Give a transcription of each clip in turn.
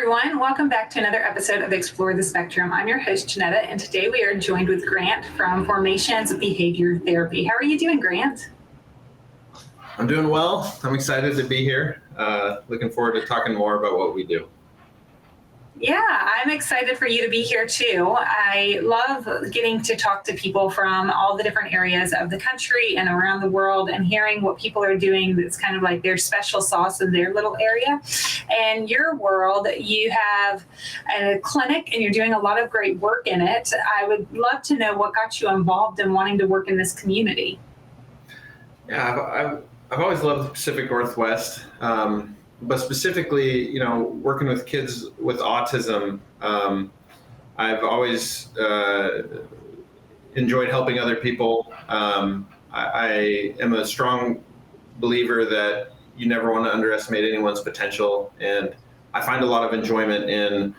everyone. Welcome back to another episode of Explore the Spectrum. I'm your host, Janetta, and today we are joined with Grant from Formations Behavior Therapy. How are you doing, Grant? I'm doing well. I'm excited to be here. Looking forward to talking more about what we do. Yeah, I'm excited for you to be here too. I love getting to talk to people from all the different areas of the country and around the world and hearing what people are doing that's kind of like their special sauce in their little area. And your world, you have a clinic and you're doing a lot of great work in it. I would love to know what got you involved in wanting to work in this community. Yeah, I've always loved the Pacific Northwest. But specifically, working with kids with autism, I've always enjoyed helping other people. I am a strong believer that you never want to underestimate anyone's potential. And I find a lot of enjoyment in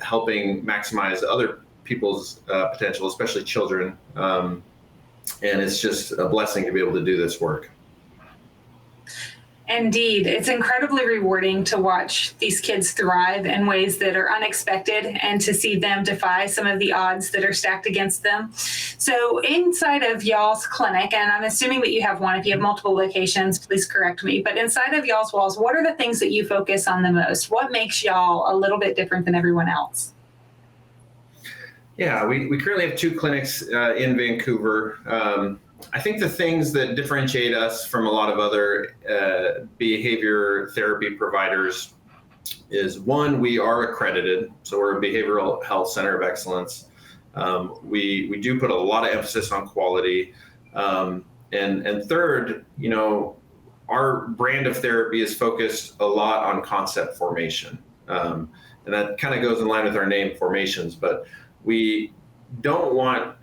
helping maximize other people's potential, especially children. And it's just a blessing to be able to do this work. Indeed. It's incredibly rewarding to watch these kids thrive in ways that are unexpected and to see them defy some of the odds that are stacked against them. So inside of y'all's clinic, and I'm assuming that you have one, if you have multiple locations, please correct me, but inside of y'all's walls, what are the things that you focus on the most? What makes y'all a little bit different than everyone else? Yeah, we currently have 2 clinics in Vancouver. I think the things that differentiate us from a lot of other behavior therapy providers is, one, we are accredited, so we're a behavioral health center of excellence. We do put a lot of emphasis on quality, and third, our brand of therapy is focused a lot on concept formation, and that kind of goes in line with our name, Formations. But we don't want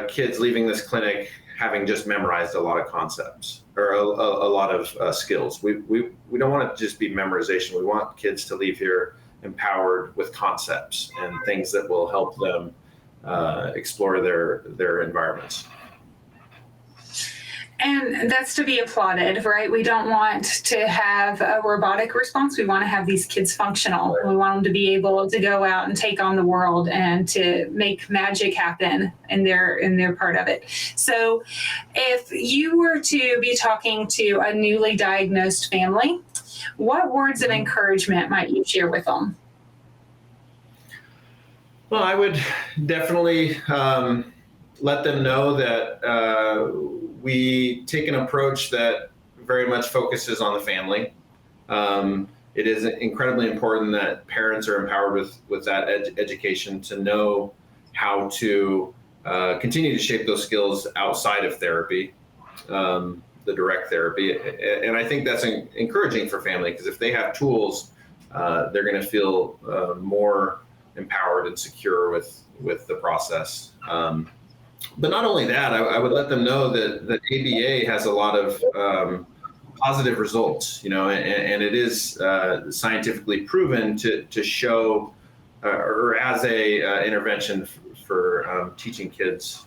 kids leaving this clinic having just memorized a lot of concepts or a lot of skills. We don't want it to just be memorization. We want kids to leave here empowered with concepts and things that will help them explore their environments. And that's to be applauded, right? We don't want to have a robotic response. We want to have these kids functional. We want them to be able to go out and take on the world and to make magic happen in their part of it. So if you were to be talking to a newly diagnosed family, what words of encouragement might you share with them? Well, I would definitely let them know that we take an approach that very much focuses on the family. It is incredibly important that parents are empowered with that education to know how to continue to shape those skills outside of therapy, the direct therapy. And I think that's encouraging for family, because if they have tools, they're going to feel more empowered and secure with the process. But not only that, I would let them know that ABA has a lot of positive results, and it is scientifically proven to show or as a intervention for teaching kids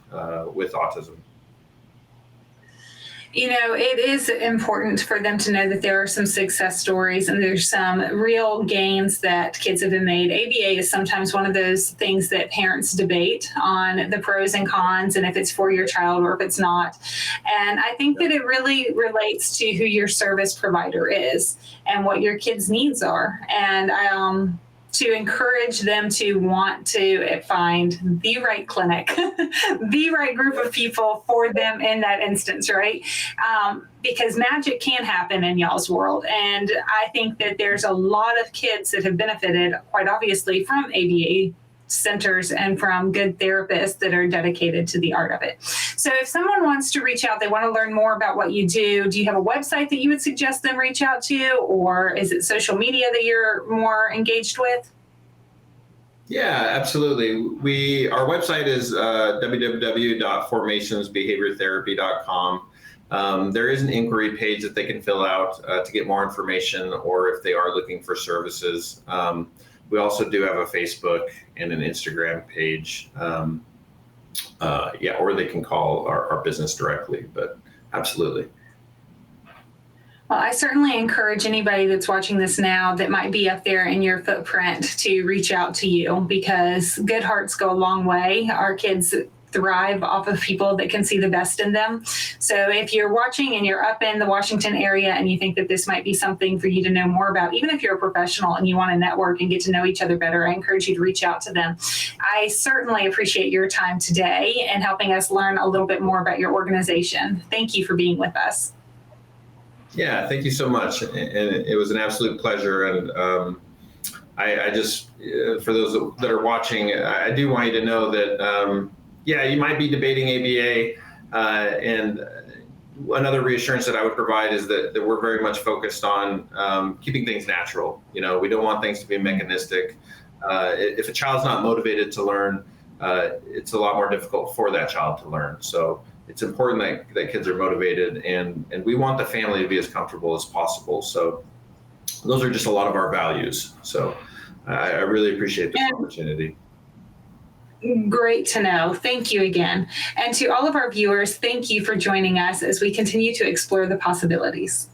with autism. It is important for them to know that there are some success stories and there's some real gains that kids have been made. ABA is sometimes one of those things that parents debate on the pros and cons and if it's for your child or if it's not. And I think that it really relates to who your service provider is and what your kids' needs are. And to encourage them to want to find the right clinic, the right group of people for them in that instance, right? Because magic can happen in y'all's world. And I think that there's a lot of kids that have benefited, quite obviously, from ABA centers and from good therapists that are dedicated to the art of it. So if someone wants to reach out, they want to learn more about what you do you have a website that you would suggest them reach out to, or is it social media that you're more engaged with? Yeah, absolutely. Our website is www.formationsbehaviortherapy.com. There is an inquiry page that they can fill out to get more information, or if they are looking for services. We also do have a Facebook and an Instagram page. Or they can call our business directly, but absolutely. Well, I certainly encourage anybody that's watching this now that might be up there in your footprint to reach out to you, because good hearts go a long way. Our kids thrive off of people that can see the best in them. So if you're watching and you're up in the Washington area and you think that this might be something for you to know more about, even if you're a professional and you want to network and get to know each other better, I encourage you to reach out to them. I certainly appreciate your time today and helping us learn a little bit more about your organization. Thank you for being with us. Yeah, thank you so much. And it was an absolute pleasure. And I just, for those that are watching, I do want you to know that, yeah, you might be debating ABA. And another reassurance that I would provide is that we're very much focused on keeping things natural. You know, we don't want things to be mechanistic. If a child's not motivated to learn, it's a lot more difficult for that child to learn. So it's important that kids are motivated, and we want the family to be as comfortable as possible. So those are just a lot of our values. So I really appreciate this opportunity. Great to know. Thank you again. And to all of our viewers, thank you for joining us as we continue to explore the possibilities.